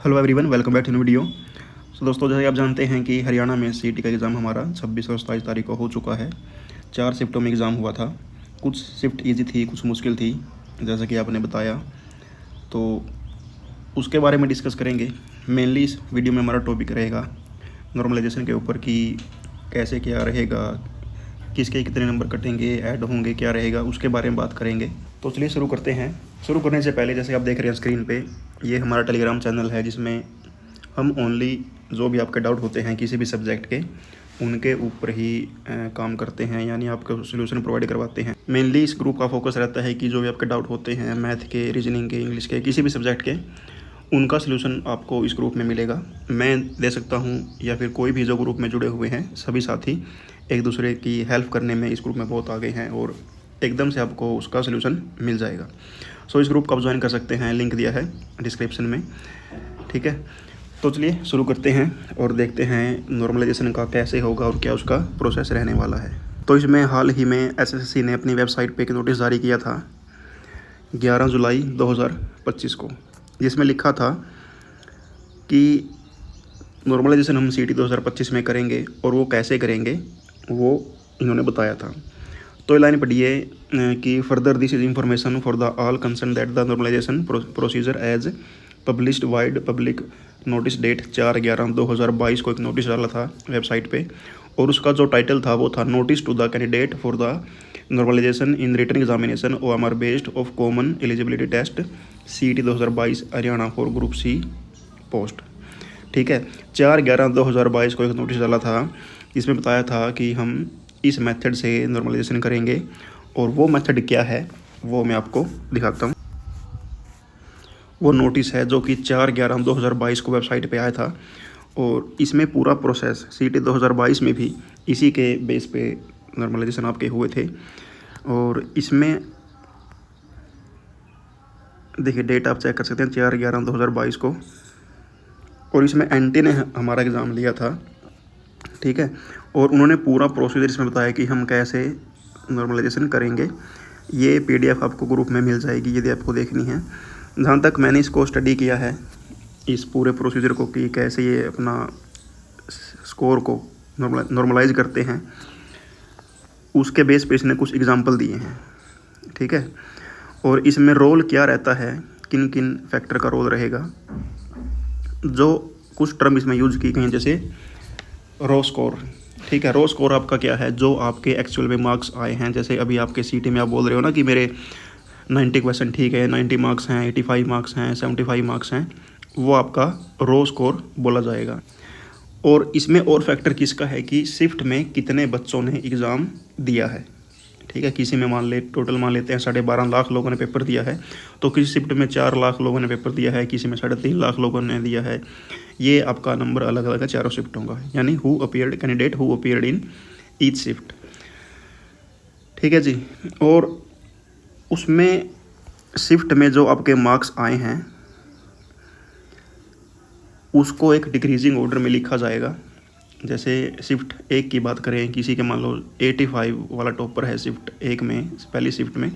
Hello everyone, welcome back to new video. दोस्तों, जैसे आप जानते हैं कि हरियाणा में सीईटी का एग्ज़ाम हमारा 26 और 27 तारीख को हो चुका है। 4 शिफ्टों में एग्ज़ाम हुआ था। कुछ शिफ्ट इजी थी, कुछ मुश्किल थी, जैसा कि आपने बताया। तो उसके बारे में डिस्कस करेंगे। मेनली इस वीडियो में हमारा टॉपिक रहेगा नॉर्मलाइजेशन के ऊपर कि कैसे क्या रहेगा, किसके कितने नंबर कटेंगे, ऐड होंगे, क्या रहेगा, उसके बारे में बात करेंगे। तो चलिए शुरू करते हैं। शुरू करने से पहले जैसे आप देख रहे हैं स्क्रीन पे, ये हमारा टेलीग्राम चैनल है जिसमें हम ओनली जो भी आपके डाउट होते हैं किसी भी सब्जेक्ट के, उनके ऊपर ही काम करते हैं, यानी आपको सोल्यूशन प्रोवाइड करवाते हैं। मेनली इस ग्रुप का फोकस रहता है कि जो भी आपके डाउट होते हैं मैथ के, रीजनिंग के, इंग्लिश के, किसी भी सब्जेक्ट के, उनका सोल्यूशन आपको इस ग्रुप में मिलेगा। मैं दे सकता हूँ या फिर कोई भी जो ग्रुप में जुड़े हुए हैं सभी साथी एक दूसरे की हेल्प करने में इस ग्रुप में बहुत आगे हैं और एकदम से आपको उसका सोल्यूशन मिल जाएगा। सो इस ग्रुप को आप ज्वाइन कर सकते हैं, लिंक दिया है डिस्क्रिप्शन में, ठीक है। तो चलिए शुरू करते हैं और देखते हैं नॉर्मलाइजेशन का कैसे होगा और क्या उसका प्रोसेस रहने वाला है। तो इसमें हाल ही में एचएसएससी ने अपनी वेबसाइट पे एक नोटिस जारी किया था 11 जुलाई 2025 को, जिसमें लिखा था कि नॉर्मलाइजेशन हम सीईटी 2025 में करेंगे और वो कैसे करेंगे वो इन्होंने बताया था। तो लाइन पढ़िए कि further this is information for the all concern that the normalization procedure as published vide public notice date 4/11/2022 को एक नोटिस डाला था वेबसाइट पे, और उसका जो टाइटल था वो था notice to the candidate for the normalization in written examination OMR based of common eligibility test CET 2022 Haryana for group C post. ठीक है, 4/11/2022 को एक नोटिस डाला था जिसमें बताया था कि हम इस मेथड से नॉर्मलाइजेशन करेंगे, और वो मेथड क्या है वो मैं आपको दिखाता हूँ। वो नोटिस है जो कि 4/11/2022 को वेबसाइट पे आया था, और इसमें पूरा प्रोसेस CET 2022 में भी इसी के बेस पे नॉर्मलाइजेशन आपके हुए थे। और इसमें देखिए डेट आप चेक कर सकते हैं 4/11/2022 को, और इसमें एंटी ने हमारा एग्ज़ाम लिया था, ठीक है। और उन्होंने पूरा प्रोसीजर इसमें बताया कि हम कैसे नॉर्मलाइजेशन करेंगे। ये PDF आपको ग्रुप में मिल जाएगी यदि आपको देखनी है। जहाँ तक मैंने इसको स्टडी किया है इस पूरे प्रोसीजर को कि कैसे ये अपना स्कोर को नॉर्मलाइज करते हैं, उसके बेस पे इसने कुछ एग्जांपल दिए हैं, ठीक है। और इसमें रोल क्या रहता है, किन किन फैक्टर का रोल रहेगा, जो कुछ टर्म इसमें यूज की गई हैं, जैसे रो स्कोर, ठीक है। रो स्कोर आपका क्या है, जो आपके एक्चुअल में मार्क्स आए हैं। जैसे अभी आपके सीईटी में आप बोल रहे हो ना कि मेरे 90 क्वेश्चन ठीक है, 90 मार्क्स हैं, 85 मार्क्स हैं, 75 मार्क्स हैं, वो आपका रो स्कोर बोला जाएगा। और इसमें और फैक्टर किसका है कि शिफ्ट में कितने बच्चों ने एग्ज़ाम दिया है, ठीक है। किसी में टोटल मान लेते हैं 12.5 लाख लोगों ने पेपर दिया है, तो किसी शिफ्ट में 4 लाख लोगों ने पेपर दिया है, किसी में 3.5 लाख लोगों ने दिया है। ये आपका नंबर अलग अलग है चारों शिफ्टों का, यानी who appeared candidate who appeared in each shift, ठीक है जी। और उसमें शिफ्ट में जो आपके मार्क्स आए हैं उसको एक डिक्रीजिंग ऑर्डर में लिखा जाएगा। जैसे शिफ्ट 1 की बात करें, किसी के मान लो 85 वाला टॉपर है शिफ्ट 1 में, पहली शिफ्ट में,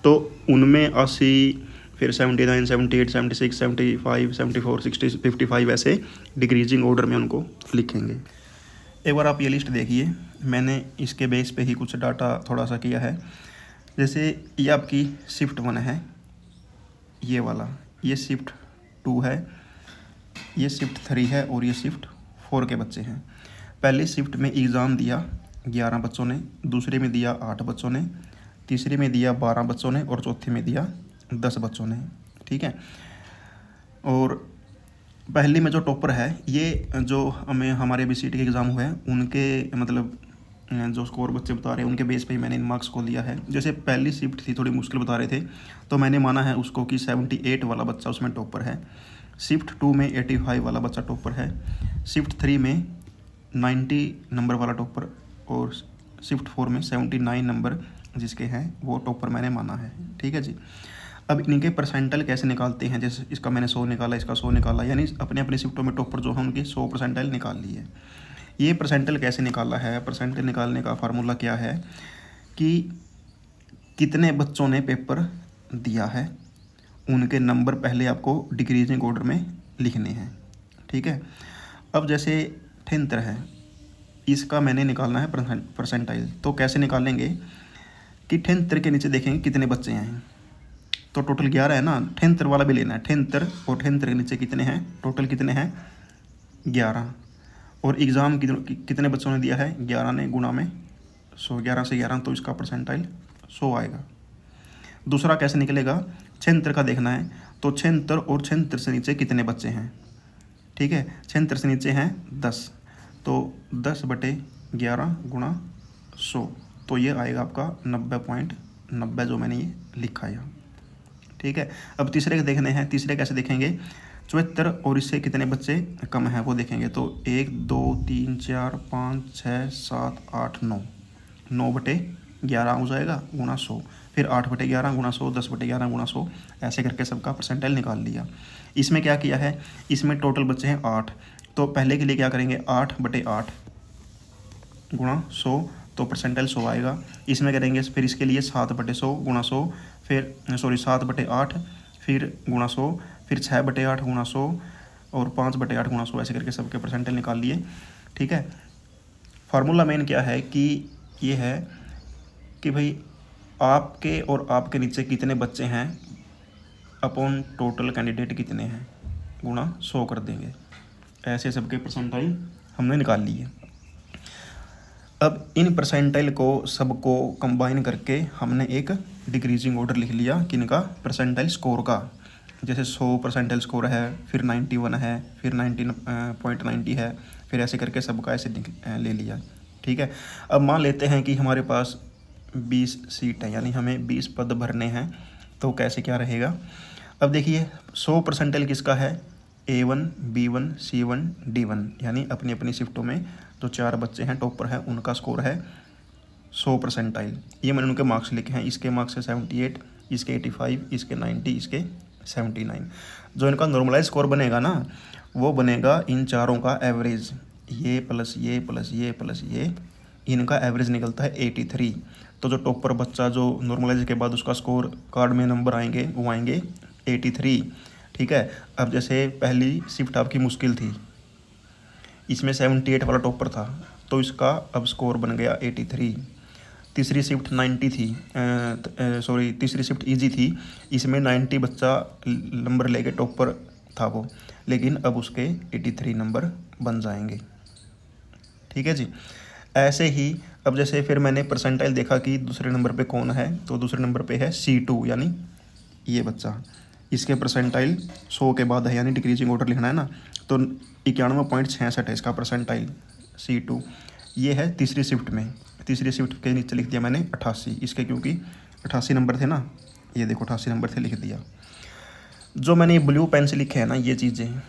तो उनमें 80, फिर 79, 78, 76, 75, 74, 60, 55 ऐसे डिक्रीजिंग ऑर्डर में उनको लिखेंगे। एक बार आप ये लिस्ट देखिए, मैंने इसके बेस पे ही कुछ डाटा थोड़ा सा किया है। जैसे ये आपकी शिफ्ट 1 है, ये वाला, ये शिफ्ट 2 है, ये शिफ्ट 3 है, और ये शिफ्ट 4 के बच्चे हैं। पहले शिफ्ट में एग्ज़ाम दिया 11 बच्चों ने, दूसरे में दिया 8 बच्चों ने, तीसरे में दिया 12 बच्चों ने, और चौथे में दिया 10 बच्चों ने, ठीक है। और पहली में जो टॉपर है, ये जो हमारे अभी सीईटी के एग्ज़ाम हुए हैं उनके मतलब जो स्कोर बच्चे बता रहे हैं उनके बेस पे ही मैंने इन मार्क्स को लिया है। जैसे पहली शिफ्ट थी थोड़ी मुश्किल बता रहे थे, तो मैंने माना है उसको कि 78 वाला बच्चा उसमें टॉपर है। शिफ्ट 2 में 85 वाला बच्चा टॉपर है। शिफ्ट 3 में 90 नंबर वाला टॉपर, और शिफ्ट 4 में 79 नंबर जिसके हैं वो टॉपर मैंने माना है, ठीक है जी। अब इनके परसेंटाइल कैसे निकालते हैं, जैसे इसका मैंने 100 निकाला, इसका 100 निकाला, यानी अपने अपने शिफ्टों में टॉपर जो है उनके 100 परसेंटाइल निकाल लिए। ये परसेंटाइल कैसे निकाला है, परसेंटाइल निकालने का फार्मूला क्या है कि कितने बच्चों ने पेपर दिया है, उनके नंबर पहले आपको डिक्रीजिंग ऑर्डर में लिखने हैं। ठीक है, अब जैसे 73 है, इसका मैंने निकालना है परसेंटाइल। तो कैसे निकालेंगे कि 73 के नीचे देखेंगे कितने बच्चे हैं। तो टोटल 11 है ना, 73 वाला भी लेना है। 73 और 73 के नीचे कितने हैं, टोटल कितने हैं 11। और एग्ज़ाम कितने बच्चों ने दिया है, 11 ने, गुणा में 100, 11 से 11, तो इसका परसेंटाइल 100 आएगा। दूसरा कैसे निकलेगा, 76 का देखना है। तो 76 और 76 से नीचे कितने बच्चे हैं। ठीक है, 76 से नीचे हैं 10, तो 10/11 गुणा 100, तो ये आएगा आपका 90.90 जो मैंने ये लिखा है। ठीक है, अब तीसरे के देखने हैं। तीसरे कैसे देखेंगे, 74 और इससे कितने बच्चे कम हैं वो देखेंगे। तो 1 2 3 4 5 6 7 8 9, 9/11 हो जाएगा गुणा 100, फिर 8/11 गुणा 100, 10/11 गुणा 100, ऐसे करके सबका परसेंटाइल निकाल लिया। इसमें क्या किया है, इसमें टोटल बच्चे हैं 8, तो पहले के लिए क्या करेंगे, 8/8 गुणा 100, तो परसेंटाइल 100 आएगा। इसमें करेंगे फिर इसके लिए 7/100 गुणा 100, फिर 7/8 फिर गुणा 100, फिर 6/8 गुणा 100 और 5/8 गुणा 100, ऐसे करके सबके परसेंटाइल निकाल लिए। ठीक है, फार्मूला मेन क्या है कि ये है कि भाई आपके और आपके नीचे कितने बच्चे हैं अपॉन टोटल कैंडिडेट कितने हैं, गुणा 100 कर देंगे। ऐसे सबके परसेंटाइल हमने निकाल लिए। अब इन परसेंटाइल को सबको कंबाइन करके हमने एक डिक्रीजिंग ऑर्डर लिख लिया किनका, परसेंटाइल स्कोर का। जैसे 100 परसेंटाइल स्कोर है, फिर 91 है, फिर 90.90 है, फिर ऐसे करके सबका ऐसे ले लिया। ठीक है, अब मान लेते हैं कि हमारे पास 20 सीट है, यानी हमें 20 पद भरने हैं। तो कैसे क्या रहेगा, अब देखिए 100 परसेंटाइल किसका है, A1 B1 C1 D1, यानी अपनी अपनी शिफ्टों में जो 4 बच्चे हैं टॉपर हैं उनका स्कोर है 100 परसेंटाइल। ये मैंने उनके मार्क्स लिखे हैं, इसके मार्क्स है 78, इसके 85, इसके 90, इसके 79। जो इनका नॉर्मलाइज स्कोर बनेगा ना, वो बनेगा इन चारों का एवरेज, ये प्लस ये प्लस ये प्लस ये, इनका एवरेज निकलता है 83। तो जो टॉपर बच्चा जो नॉर्मलाइज के बाद उसका स्कोर कार्ड में नंबर आएंगे वो आएंगे 83। ठीक है, अब जैसे पहली शिफ्ट आपकी मुश्किल थी, इसमें 78 वाला टॉपर था, तो इसका अब स्कोर बन गया 83। तीसरी शिफ्ट 90 थी, तीसरी शिफ्ट इजी थी, इसमें 90 बच्चा नंबर लेके टॉपर था वो, लेकिन अब उसके 83 नंबर बन जाएंगे। ठीक है जी, ऐसे ही अब जैसे फिर मैंने परसेंटाइल देखा कि दूसरे नंबर पे कौन है, तो दूसरे नंबर पे है C2, यानी ये बच्चा, इसके परसेंटाइल 100 के बाद है, यानी डिक्रीजिंग ऑर्डर लिखना है ना, तो 91.66 है इसका परसेंटाइल C2। ये है तीसरी शिफ्ट में, तीसरी शिफ्ट के नीचे लिख दिया मैंने 88, इसके क्योंकि 88 नंबर थे ना, ये देखो 88 नंबर थे, लिख दिया। जो मैंने ब्लू पेन से लिखे हैं ना ये चीज़ें,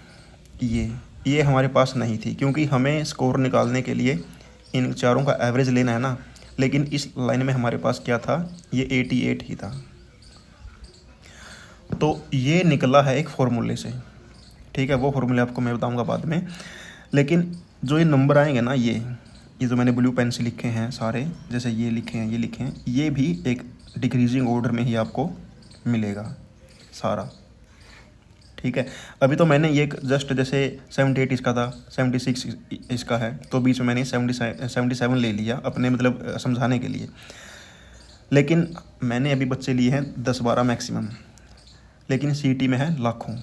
ये हमारे पास नहीं थी, क्योंकि हमें स्कोर निकालने के लिए इन चारों का एवरेज लेना है ना, लेकिन इस लाइन में हमारे पास क्या था, ये 88 ही था। तो ये निकला है एक फॉर्मूले से। ठीक है, वो फॉर्मूले आपको मैं बताऊंगा बाद में, लेकिन जो ये नंबर आएंगे ना, ये जो मैंने ब्लू पेन से लिखे हैं सारे, जैसे ये लिखे हैं, ये लिखे हैं, ये भी एक डिक्रीजिंग ऑर्डर में ही आपको मिलेगा सारा। ठीक है, अभी तो मैंने ये जस्ट जैसे 78 इसका था, 76 इसका है, तो बीच में मैंने 77 ले लिया अपने मतलब समझाने के लिए। लेकिन मैंने अभी बच्चे लिए हैं 10-12 मैक्सिमम, लेकिन CET में है लाखों,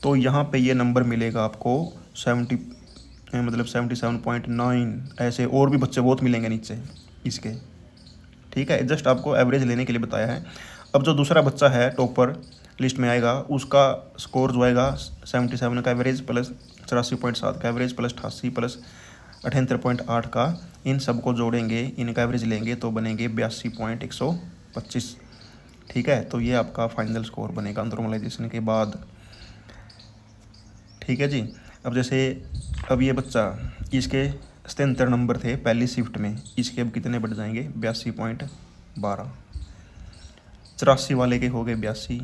तो यहाँ पे ये नंबर मिलेगा आपको 77.9, ऐसे और भी बच्चे बहुत मिलेंगे नीचे इसके। ठीक है, जस्ट आपको एवरेज लेने के लिए बताया है। अब जो दूसरा बच्चा है टॉपर लिस्ट में आएगा, उसका स्कोर जो आएगा 77 का एवरेज प्लस 84.7 का एवरेज प्लस 88 प्लस 78.8 का, इन सबको जोड़ेंगे, इनका एवरेज लेंगे तो बनेंगे 82.125। ठीक है, तो ये आपका फाइनल स्कोर बनेगा नॉर्मलाइजेशन के बाद। ठीक है जी, अब जैसे अब ये बच्चा, इसके 77 नंबर थे पहली शिफ्ट में, इसके अब कितने बढ़ जाएंगे, 82.12। 84 वाले के हो गए 82।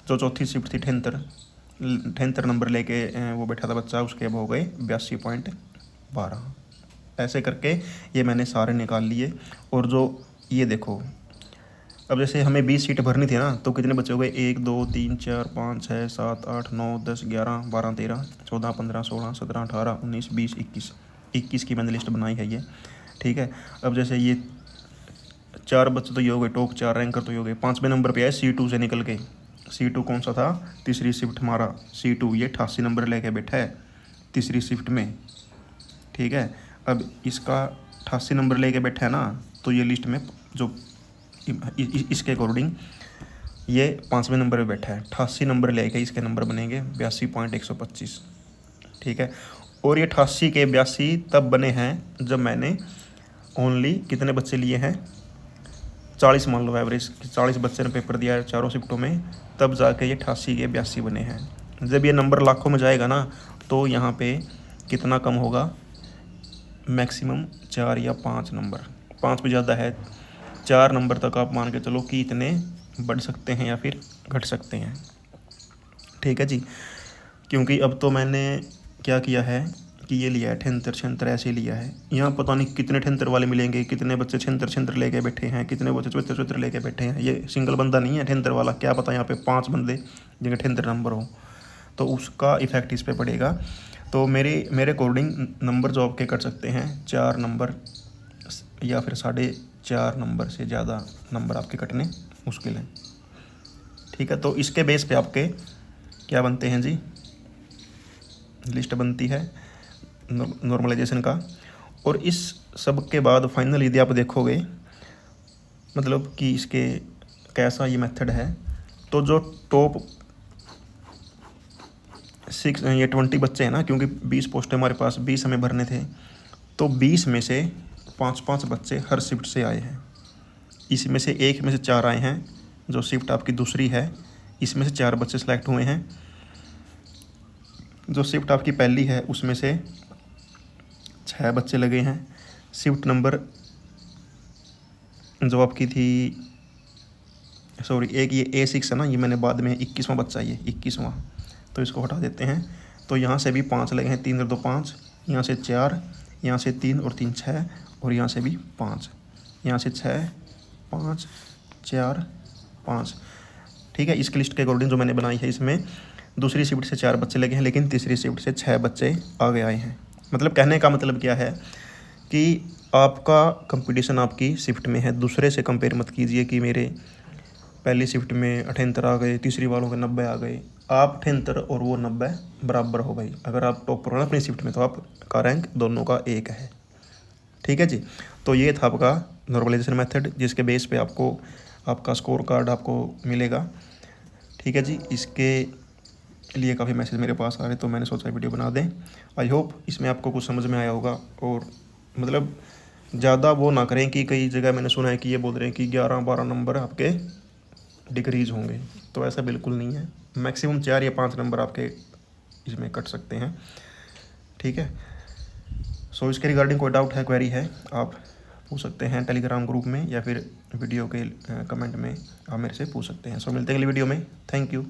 जो चौथी शिफ्ट थी 78 नंबर लेके वो बैठा था बच्चा, उसके अब हो गए 82.12। ऐसे करके ये मैंने सारे निकाल लिए। और जो ये देखो अब जैसे हमें 20 सीट भरनी थी ना, तो कितने बच्चे हो गए, 1 2 3 4 5 6 7 8 9 10 11 12 13 14 15 16 17 18 19 20 21 की मैंने लिस्ट बनाई है ये, ठीक है। अब जैसे ये 4 बच्चे तो ये हो गए टॉप 4 रैंकर तो ये हो गए। 5वें नंबर पे आए C2 से निकल के। C2 कौन सा था, तीसरी शिफ्ट हमारा C2, ये 88 नंबर लेके बैठा है तीसरी शिफ्ट में, ठीक है। अब इसका 88 नंबर लेके बैठा है ना, तो ये लिस्ट में जो इसके अकॉर्डिंग ये 5वें नंबर पे बैठा है। 88 नंबर लेके इसके नंबर बनेंगे 82.125, ठीक है। और ये 88 के 82 तब बने हैं जब मैंने ओनली कितने बच्चे लिए हैं, 40 मान लो एवरेज, 40 बच्चे ने पेपर दिया है चारों शिफ्टों में, तब जाके ये 88 के 82 बने हैं। जब ये नंबर लाखों में जाएगा ना, तो यहाँ पे कितना कम होगा, मैक्सिमम 4 या 5 नंबर, 5 भी ज़्यादा है, 4 नंबर तक आप मान के चलो कि इतने बढ़ सकते हैं या फिर घट सकते हैं, ठीक है जी। क्योंकि अब तो मैंने क्या किया है कि ये लिया है 73 ऐसे लिया है। यहाँ पता नहीं कितने 73 वाले मिलेंगे, कितने बच्चे 73 लेके बैठे हैं, कितने बच्चे 74 लेके बैठे हैं। ये सिंगल बंदा नहीं है 73 वाला, क्या पता यहाँ पे 5 बंदे जिनके 73 नंबर हो, तो उसका इफेक्ट इस पर पड़ेगा। तो मेरे अकॉर्डिंग नंबर जो आपके कट सकते हैं 4 नंबर या फिर 4.5 नंबर से ज़्यादा नंबर आपके कटने मुश्किल हैं, ठीक है। तो इसके बेस पे आपके क्या बनते हैं जी, लिस्ट बनती है नॉर्मलाइजेशन का। और इस सब के बाद फाइनल यदि आप देखोगे मतलब कि इसके कैसा ये मेथड है, तो जो टॉप 20 बच्चे हैं ना, क्योंकि 20 पोस्टें हमारे पास 20 हमें भरने थे, तो 20 में से 5 बच्चे हर शिफ्ट से आए हैं। इसमें से एक में से 4 आए हैं, जो शिफ्ट आपकी दूसरी है इसमें से 4 बच्चे सेलेक्ट हुए हैं। जो शिफ्ट आपकी पहली है उसमें से 6 बच्चे लगे हैं। शिफ्ट नंबर जो आपकी थी, सॉरी एक ये A6 है ना, ये मैंने बाद में 21वां बच्चा, ये 21वां, तो इसको हटा देते हैं। तो यहाँ से भी 5 लगे हैं, 3 और 2 5, यहाँ से 4, यहाँ से 3 और 3 6, और यहाँ से भी 5, यहाँ से 6 5 4 5, ठीक है। इसकी लिस्ट के अकॉर्डिंग जो मैंने बनाई है, इसमें दूसरी शिफ्ट से 4 बच्चे लगे हैं, लेकिन तीसरी शिफ्ट से 6 बच्चे आगे आए हैं। मतलब कहने का मतलब क्या है कि आपका कंपटीशन आपकी शिफ्ट में है, दूसरे से कंपेयर मत कीजिए कि मेरे पहली शिफ्ट में 78 आ गए, तीसरी वालों के 90 आ गए। आप 78 और वो 90 बराबर हो भाई। अगर आप टॉप पर हो ना अपनी शिफ्ट में, तो आपका रैंक दोनों का एक है, ठीक है जी। तो ये था आपका नॉर्मलाइजेशन मेथड, जिसके बेस पे आपको आपका स्कोर कार्ड आपको मिलेगा, ठीक है जी। इसके लिए काफ़ी मैसेज मेरे पास आ रहे, तो मैंने सोचा वीडियो बना दें। आई होप इसमें आपको कुछ समझ में आया होगा। और मतलब ज़्यादा वो ना करें कि कई जगह मैंने सुना है कि ये बोल रहे हैं कि 11-12 नंबर आपके डिक्रीज होंगे, तो ऐसा बिल्कुल नहीं है। मैक्सिमम 4 या 5 नंबर आपके इसमें कट सकते हैं, ठीक है। सो इसके रिगार्डिंग कोई डाउट है, क्वेरी है, आप पूछ सकते हैं टेलीग्राम ग्रुप में, या फिर वीडियो के कमेंट में आप मेरे से पूछ सकते हैं। सो मिलते हैं अगली वीडियो में। Thank you.